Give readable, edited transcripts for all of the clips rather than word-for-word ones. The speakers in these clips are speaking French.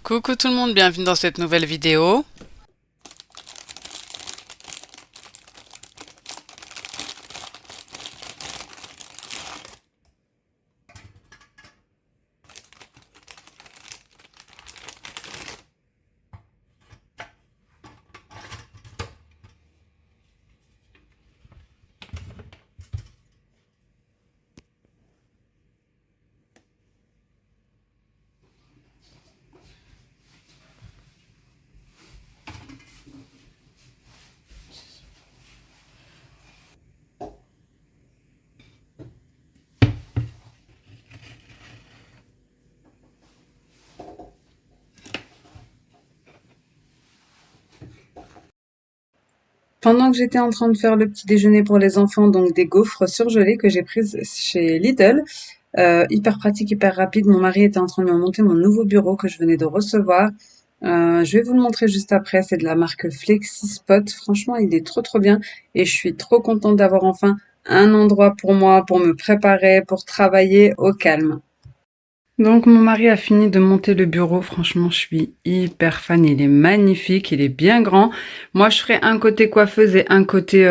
Coucou tout le monde, bienvenue dans cette nouvelle vidéo. Pendant que j'étais en train de faire le petit déjeuner pour les enfants, donc des gaufres surgelées que j'ai prises chez Lidl, hyper pratique, hyper rapide. Mon mari était en train de me monter mon nouveau bureau que je venais de recevoir. Je vais vous le montrer juste après. C'est de la marque FlexiSpot. Franchement, il est trop trop bien et je suis trop contente d'avoir enfin un endroit pour moi, pour me préparer, pour travailler au calme. Donc mon mari a fini de monter le bureau, franchement je suis hyper fan, il est magnifique, il est bien grand. Moi je ferai un côté coiffeuse et un côté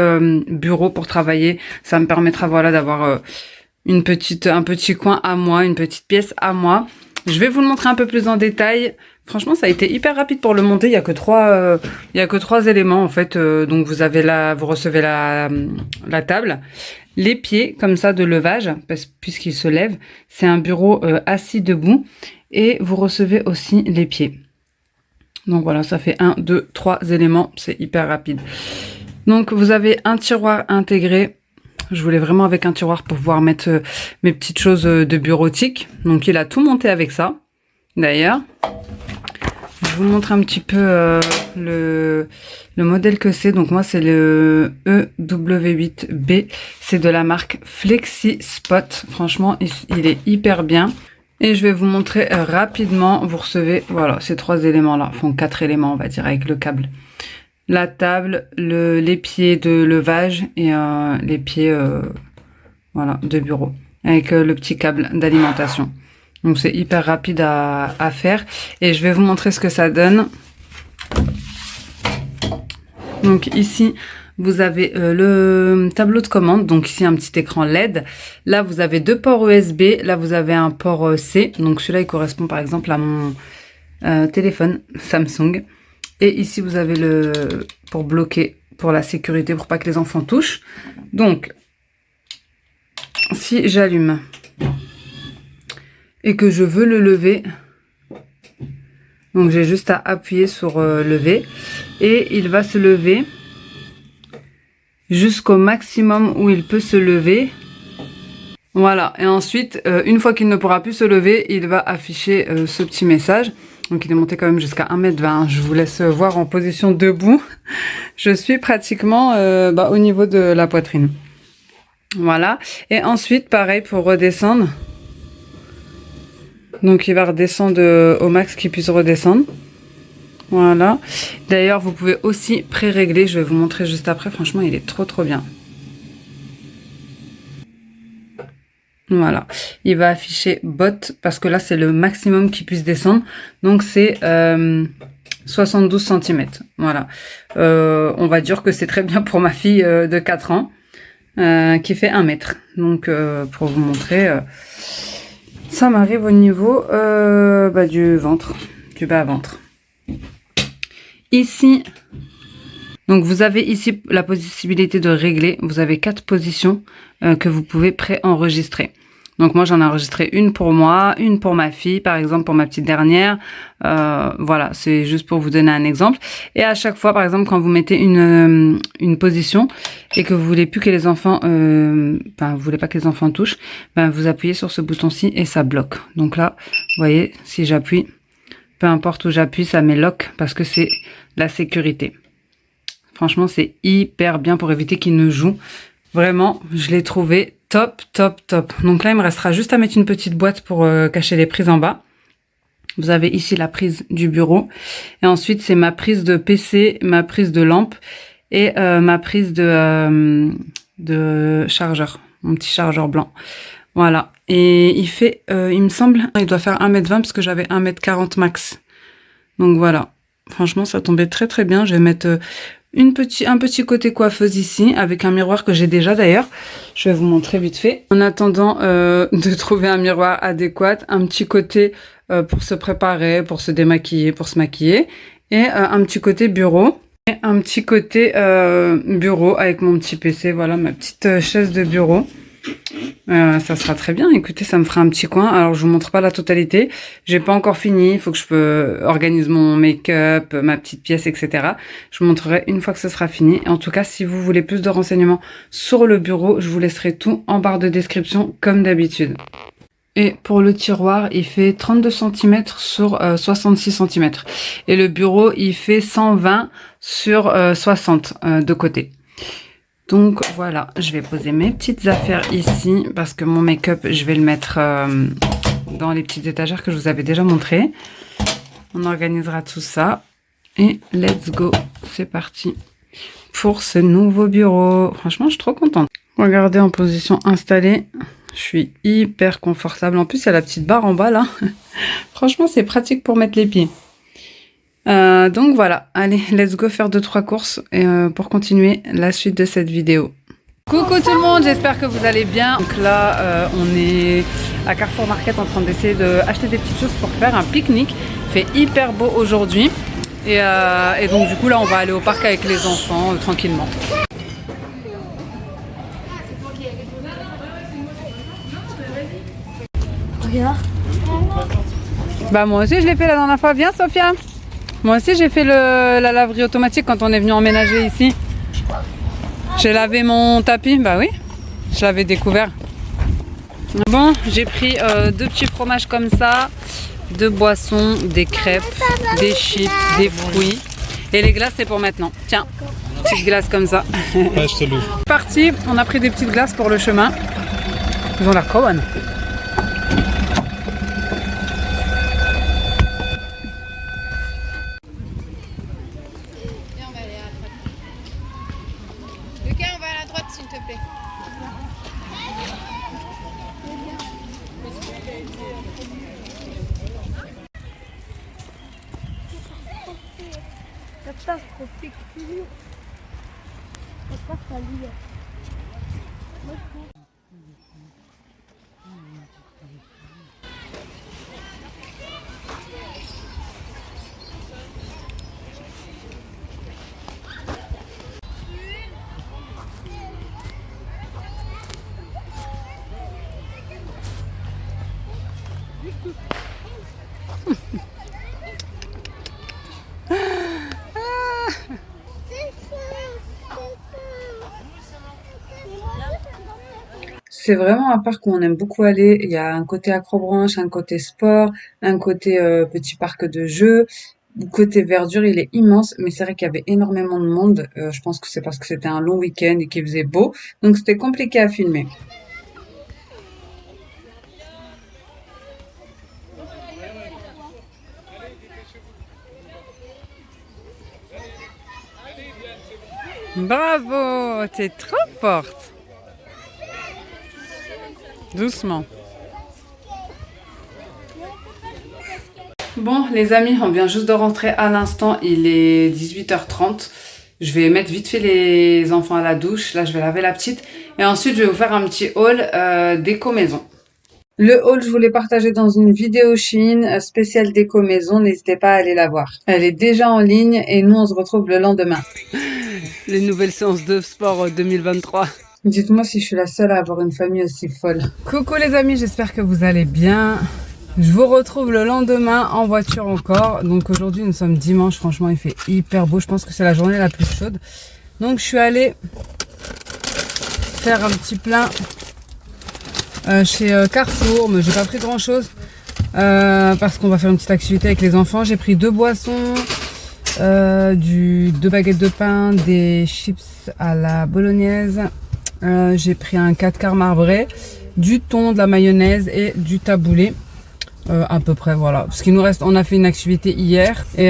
bureau pour travailler, ça me permettra voilà d'avoir un petit coin à moi, une petite pièce à moi. Je vais vous le montrer un peu plus en détail. Franchement, ça a été hyper rapide pour le monter. Il y a que trois éléments en fait. Donc vous recevez la table, les pieds comme ça de levage puisqu'il se lève. C'est un bureau assis debout et vous recevez aussi les pieds. Donc voilà, ça fait 1, 2, 3 éléments. C'est hyper rapide. Donc vous avez un tiroir intégré. Je voulais vraiment avec un tiroir pour pouvoir mettre mes petites choses de bureautique. Donc il a tout monté avec ça. D'ailleurs, je vous montre un petit peu le modèle que c'est. Donc moi c'est le EW8B. C'est de la marque FlexiSpot. Franchement il est hyper bien. Et je vais vous montrer rapidement. Vous recevez voilà ces 3 éléments là. Enfin 4 éléments on va dire avec le câble. La table, les pieds de levage et les pieds voilà, de bureau avec le petit câble d'alimentation. Donc c'est hyper rapide à faire et je vais vous montrer ce que ça donne. Donc ici vous avez le tableau de commande, donc ici un petit écran LED. Là vous avez 2 ports USB, là vous avez un port C. Donc celui-là il correspond par exemple à mon téléphone Samsung. Et ici, vous avez pour bloquer, pour la sécurité, pour pas que les enfants touchent. Donc, si j'allume et que je veux le lever, donc j'ai juste à appuyer sur lever et il va se lever jusqu'au maximum où il peut se lever. Voilà. Et ensuite, une fois qu'il ne pourra plus se lever, il va afficher ce petit message. Donc il est monté quand même jusqu'à 1,20 m. Je vous laisse voir en position debout. Je suis pratiquement au niveau de la poitrine. Voilà. Et ensuite, pareil pour redescendre. Donc il va redescendre au max qu'il puisse redescendre. Voilà. D'ailleurs, vous pouvez aussi pré-régler. Je vais vous montrer juste après. Franchement, il est trop trop bien. Voilà, il va afficher bot parce que là c'est le maximum qu'il puisse descendre, donc c'est 72 cm. Voilà, on va dire que c'est très bien pour ma fille de 4 ans qui fait 1 mètre. Donc pour vous montrer, ça m'arrive au niveau du ventre, du bas-ventre. Ici, donc vous avez ici la possibilité de régler. Vous avez 4 positions que vous pouvez pré-enregistrer. Donc moi j'en ai enregistré une pour moi, une pour ma fille, par exemple pour ma petite dernière. Voilà, c'est juste pour vous donner un exemple. Et à chaque fois, par exemple, quand vous mettez une position et que vous voulez plus que les enfants, vous voulez pas que les enfants touchent, vous appuyez sur ce bouton-ci et ça bloque. Donc là, vous voyez, si j'appuie, peu importe où j'appuie, ça met lock parce que c'est la sécurité. Franchement, c'est hyper bien pour éviter qu'ils ne jouent. Vraiment, je l'ai trouvé top, top, top. Donc là, il me restera juste à mettre une petite boîte pour cacher les prises en bas. Vous avez ici la prise du bureau. Et ensuite, c'est ma prise de PC, ma prise de lampe et ma prise de chargeur. Mon petit chargeur blanc. Voilà. Et il fait, il me semble, il doit faire 1,20 m parce que j'avais 1,40 m max. Donc voilà. Franchement, ça tombait très très bien. Je vais mettre un petit côté coiffeuse ici, avec un miroir que j'ai déjà d'ailleurs. Je vais vous montrer vite fait. En attendant de trouver un miroir adéquat, un petit côté pour se préparer, pour se démaquiller, pour se maquiller. Et un petit côté bureau. Et un petit côté bureau avec mon petit PC, voilà, ma petite chaise de bureau. Ça sera très bien. Écoutez, ça me fera un petit coin. Alors, je vous montre pas la totalité. J'ai pas encore fini. Il faut que je organise mon make-up, ma petite pièce, etc. Je vous montrerai une fois que ce sera fini. En tout cas, si vous voulez plus de renseignements sur le bureau, je vous laisserai tout en barre de description, comme d'habitude. Et pour le tiroir, il fait 32 cm sur 66 cm. Et le bureau, il fait 120 sur 60 de côté. Donc voilà, je vais poser mes petites affaires ici parce que mon make-up, je vais le mettre dans les petites étagères que je vous avais déjà montrées. On organisera tout ça et let's go, c'est parti pour ce nouveau bureau. Franchement, je suis trop contente. Regardez en position installée, je suis hyper confortable. En plus, il y a la petite barre en bas là. Franchement, c'est pratique pour mettre les pieds. Donc voilà, allez, let's go faire 2-3 courses pour continuer la suite de cette vidéo. Coucou tout le monde, j'espère que vous allez bien. Donc là, on est à Carrefour Market en train d'essayer d'acheter des petites choses pour faire un pique-nique. Il fait hyper beau aujourd'hui. Et donc du coup là, on va aller au parc avec les enfants tranquillement. Regarde. Bah moi aussi je l'ai fait la dernière fois. Viens Sophia. Moi aussi j'ai fait la laverie automatique quand on est venu emménager ici. J'ai lavé mon tapis, bah oui, je l'avais découvert. Bon, j'ai pris 2 petits fromages comme ça, 2 boissons, des crêpes, des chips, des fruits. Et les glaces c'est pour maintenant. Tiens, petite glace comme ça. Ouais, je te l'ouvre. Parti, on a pris des petites glaces pour le chemin. Ils ont l'air trop bonnes. S'il te plaît. Catastrophique. C'est pas ça, lui. C'est vraiment un parc où on aime beaucoup aller. Il y a un côté accrobranche, un côté sport, un côté petit parc de jeux. Le côté verdure, il est immense, mais c'est vrai qu'il y avait énormément de monde. Je pense que c'est parce que c'était un long week-end et qu'il faisait beau, donc c'était compliqué à filmer. Bravo, t'es trop forte. Doucement. Bon, les amis, on vient juste de rentrer à l'instant. Il est 18h30. Je vais mettre vite fait les enfants à la douche. Là, je vais laver la petite. Et ensuite, je vais vous faire un petit haul déco maison. Le haul, je vous l'ai partagé dans une vidéo Shein spéciale déco maison. N'hésitez pas à aller la voir. Elle est déjà en ligne et nous, on se retrouve le lendemain. Les nouvelles séances de sport 2023. Dites-moi si je suis la seule à avoir une famille aussi folle. Coucou les amis, j'espère que vous allez bien. Je vous retrouve le lendemain en voiture encore. Donc aujourd'hui nous sommes dimanche, franchement il fait hyper beau. Je pense que c'est la journée la plus chaude. Donc je suis allée faire un petit plein chez Carrefour, mais j'ai pas pris grand chose parce qu'on va faire une petite activité avec les enfants. J'ai pris 2 boissons, 2 baguettes de pain, des chips à la bolognaise. J'ai pris un 4 quarts marbré, du thon, de la mayonnaise et du taboulé. À peu près, voilà. Parce qu'il nous reste, on a fait une activité hier et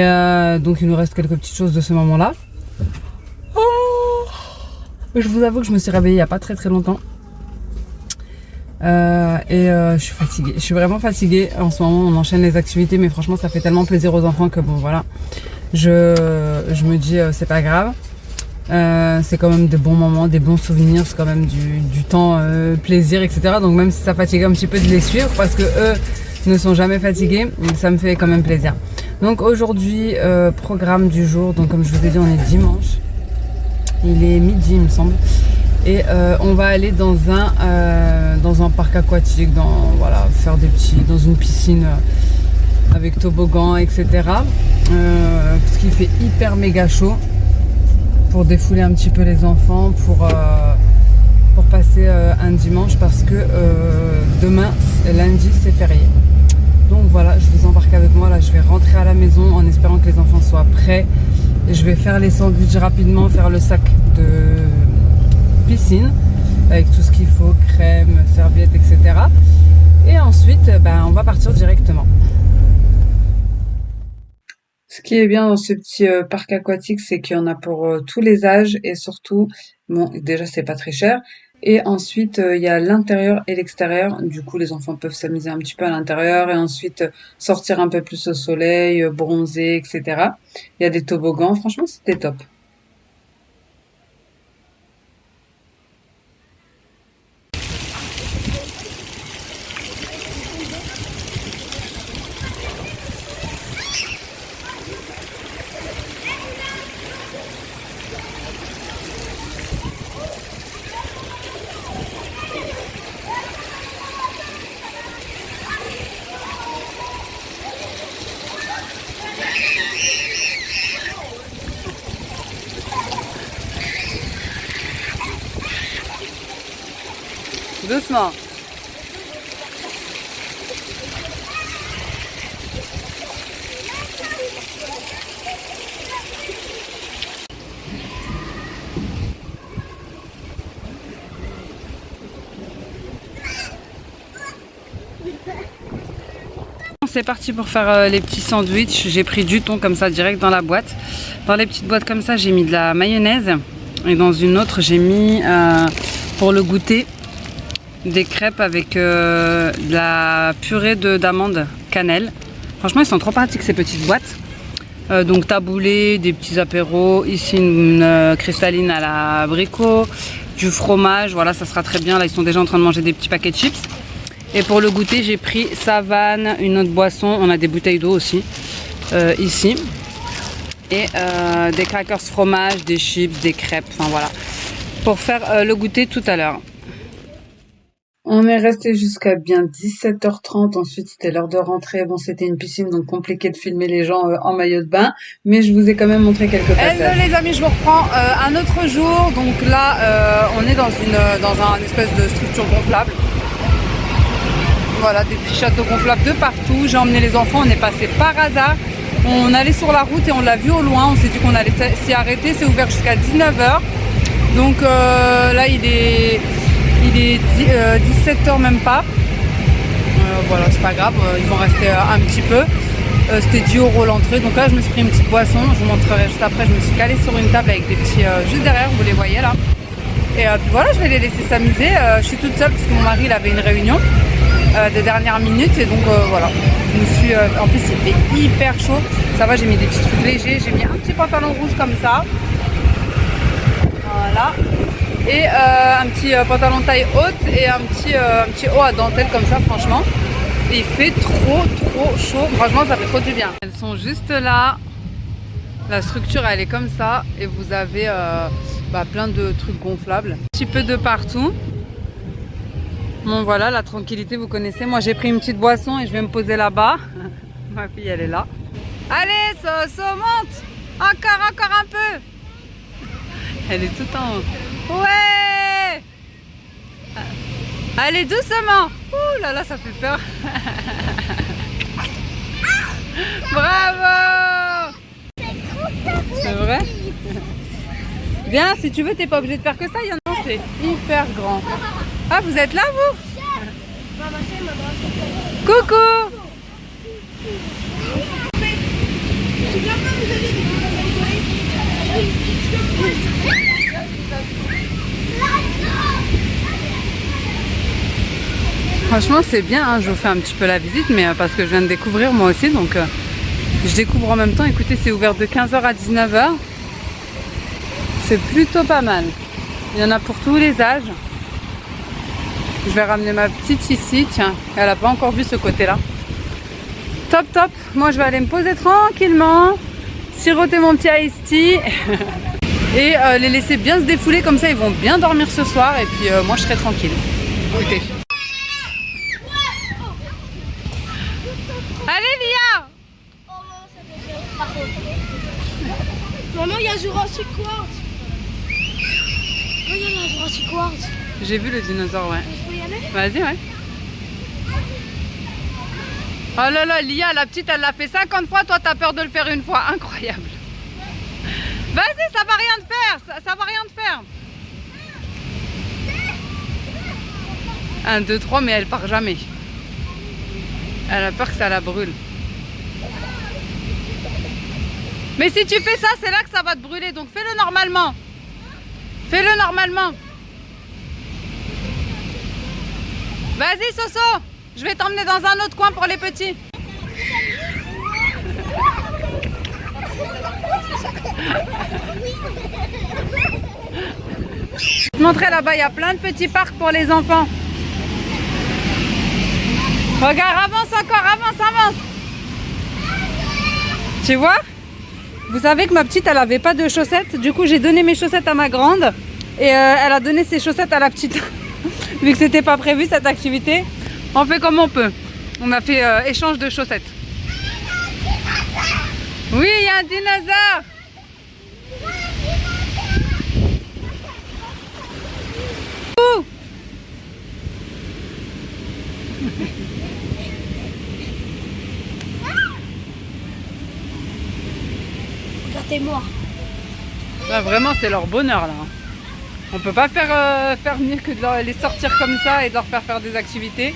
donc il nous reste quelques petites choses de ce moment-là. Oh, je vous avoue que je me suis réveillée il n'y a pas très longtemps. Je suis fatiguée. Je suis vraiment fatiguée. En ce moment, on enchaîne les activités, mais franchement, ça fait tellement plaisir aux enfants que bon, voilà. Je me dis, c'est pas grave. C'est quand même des bons moments, des bons souvenirs, c'est quand même du temps plaisir, etc. Donc même si ça fatigue un petit peu de les suivre, parce que eux ne sont jamais fatigués, ça me fait quand même plaisir. Donc aujourd'hui, programme du jour, donc comme je vous ai dit, on est dimanche. Il est midi, il me semble. Et on va aller dans un parc aquatique, faire dans une piscine avec toboggan, etc. Parce qu'il fait hyper méga chaud, pour défouler un petit peu les enfants, pour passer un dimanche, parce que demain, lundi, c'est férié. Donc voilà, je vous embarque avec moi. Là, je vais rentrer à la maison en espérant que les enfants soient prêts. Et je vais faire les sandwichs rapidement, faire le sac de piscine avec tout ce qu'il faut, crème, serviettes, etc. Et ensuite, on va partir directement. Ce qui est bien dans ce petit parc aquatique, c'est qu'il y en a pour tous les âges et surtout, bon, déjà c'est pas très cher. Et ensuite, il y a l'intérieur et l'extérieur. Du coup, les enfants peuvent s'amuser un petit peu à l'intérieur et ensuite sortir un peu plus au soleil, bronzer, etc. Il y a des toboggans. Franchement, c'était top. Doucement. C'est parti pour faire les petits sandwichs. J'ai pris du thon comme ça direct dans la boîte. Dans les petites boîtes comme ça, j'ai mis de la mayonnaise. Et dans une autre, j'ai mis pour le goûter des crêpes avec de la purée d'amandes cannelle. Franchement, ils sont trop pratiques ces petites boîtes. Donc taboulé, des petits apéros. Ici une cristalline à l'abricot, du fromage. Voilà, ça sera très bien. Là, ils sont déjà en train de manger des petits paquets de chips. Et pour le goûter, j'ai pris Savane, une autre boisson. On a des bouteilles d'eau aussi ici. Et des crackers fromage, des chips, des crêpes. Enfin voilà. Pour faire le goûter tout à l'heure. On est resté jusqu'à bien 17h30. Ensuite, c'était l'heure de rentrer. Bon, c'était une piscine, donc compliqué de filmer les gens en maillot de bain. Mais je vous ai quand même montré quelques passages. Hello les amis, je vous reprends un autre jour. Donc là, on est dans un espèce de structure gonflable. Voilà, des petits châteaux gonflables de partout. J'ai emmené les enfants, on est passé par hasard. On allait sur la route et on l'a vu au loin. On s'est dit qu'on allait s'y arrêter. C'est ouvert jusqu'à 19h. Donc là, il est 17h même pas. Voilà, c'est pas grave, ils vont rester un petit peu. C'était 10 € l'entrée. Donc là, je me suis pris une petite boisson. Je vous montrerai juste après. Je me suis calée sur une table avec des petits juste derrière, vous les voyez là. Et puis voilà, je vais les laisser s'amuser. Je suis toute seule parce que mon mari il avait une réunion de dernière minute. Et donc voilà, je me suis, en plus il fait hyper chaud. Ça va, j'ai mis des petits trucs légers. J'ai mis un petit pantalon rouge comme ça. Voilà. Et un petit pantalon taille haute et un petit haut à dentelle comme ça, franchement. Et il fait trop chaud. Franchement, ça fait trop du bien. Elles sont juste là. La structure, elle est comme ça. Et vous avez plein de trucs gonflables. Un petit peu de partout. Bon voilà, la tranquillité, vous connaissez. Moi j'ai pris une petite boisson et je vais me poser là-bas. Ma fille elle est là. Allez, Soso, monte. Encore un peu. Elle est tout en haut. Ouais. Allez, doucement. Ouh là là, ça fait peur. Bravo. C'est vrai? Viens, si tu veux, t'es pas obligé de faire que ça. Il y en a, c'est hyper grand. Ah, vous êtes là, vous? Coucou. Franchement c'est bien, hein. Je vous fais un petit peu la visite mais parce que je viens de découvrir moi aussi donc je découvre en même temps. Écoutez, c'est ouvert de 15 h à 19 h. C'est plutôt pas mal. Il y en a pour tous les âges. Je vais ramener ma petite ici, tiens, elle n'a pas encore vu ce côté là. Top top, moi je vais aller me poser tranquillement, siroter mon petit iced tea et les laisser bien se défouler, comme ça ils vont bien dormir ce soir et puis moi je serai tranquille. Écoutez. Allez Lia. Maman, il y a Jurassic World. Regarde la Jurassic World. J'ai vu le dinosaure, ouais. Je peux y aller? Vas-y, ouais. Oh là là, Lia, la petite, elle l'a fait 50 fois. Toi, t'as peur de le faire une fois. Incroyable. Vas-y, ça va rien te faire. Ça va rien te faire. 1, 2, 3, mais elle part jamais. Elle a peur que ça la brûle. Mais si tu fais ça, c'est là que ça va te brûler. Donc fais-le normalement. Fais-le normalement. Vas-y, Soso. Je vais t'emmener dans un autre coin pour les petits. Je vais te montrer là-bas, il y a plein de petits parcs pour les enfants. Regarde, avance encore, avance. Tu vois? Vous savez que ma petite, elle avait pas de chaussettes. Du coup, j'ai donné mes chaussettes à ma grande. Et elle a donné ses chaussettes à la petite. Vu que c'était pas prévu cette activité, on fait comme on peut. On a fait échange de chaussettes. Oui, il y a un dinosaure. Ouh. Regardez-moi. Là, vraiment, c'est leur bonheur là. On peut pas faire mieux que de les sortir comme ça et de leur faire des activités.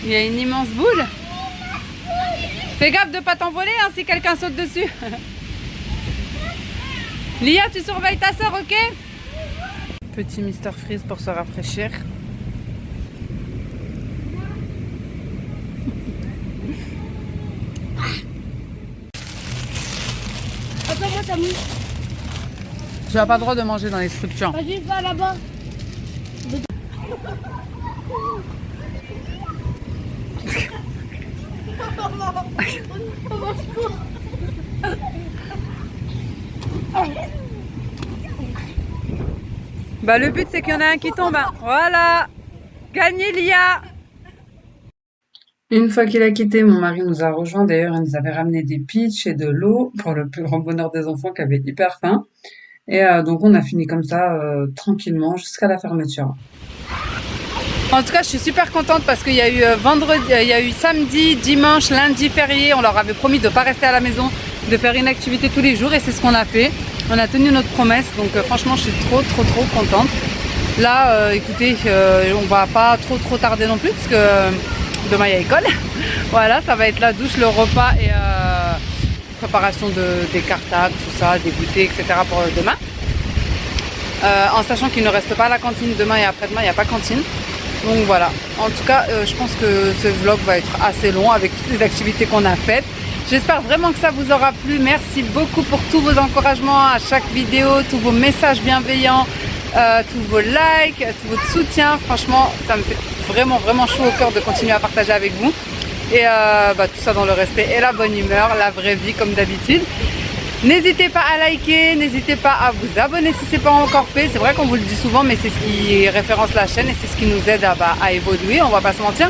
Il y a une immense boule. Fais gaffe de pas t'envoler hein, si quelqu'un saute dessus. Lia, tu surveilles ta soeur, ok? Petit Mr Freeze pour se rafraîchir. Attends, moi, t'as mis. Tu n'as pas le droit de manger dans les structures. Vas-y, va là-bas. Bah le but c'est qu'il y en a un qui tombe. Hein. Voilà. Gagné Lia. Une fois qu'il a quitté, mon mari nous a rejoints. D'ailleurs, il nous avait ramené des peach et de l'eau pour le plus grand bonheur des enfants qui avaient hyper faim. Et donc on a fini comme ça tranquillement jusqu'à la fermeture. En tout cas, je suis super contente parce qu'il y a eu vendredi, il y a eu samedi, dimanche, lundi férié. On leur avait promis de ne pas rester à la maison, de faire une activité tous les jours et c'est ce qu'on a fait. On a tenu notre promesse, donc franchement, je suis trop contente. Là, écoutez, on va pas trop tarder non plus parce que demain il y a école. Voilà, ça va être la douche, le repas et préparation des cartables, tout ça, des goûters, etc. pour demain. En sachant qu'il ne reste pas à la cantine demain et après-demain, il n'y a pas cantine. Donc voilà, en tout cas, je pense que ce vlog va être assez long avec toutes les activités qu'on a faites. J'espère vraiment que ça vous aura plu. Merci beaucoup pour tous vos encouragements à chaque vidéo, tous vos messages bienveillants, tous vos likes, tout votre soutien. Franchement, ça me fait vraiment chaud au cœur de continuer à partager avec vous. Et tout ça dans le respect et la bonne humeur, la vraie vie comme d'habitude. N'hésitez pas à liker, n'hésitez pas à vous abonner si ce n'est pas encore fait. C'est vrai qu'on vous le dit souvent, mais c'est ce qui référence la chaîne et c'est ce qui nous aide à évoluer, on va pas se mentir.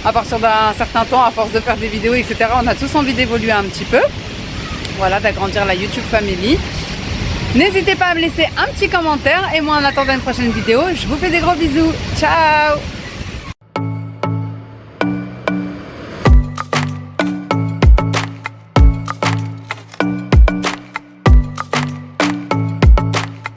À partir d'un certain temps, à force de faire des vidéos, etc., on a tous envie d'évoluer un petit peu. Voilà, d'agrandir la YouTube Family. N'hésitez pas à me laisser un petit commentaire et moi en attendant une prochaine vidéo, je vous fais des gros bisous. Ciao!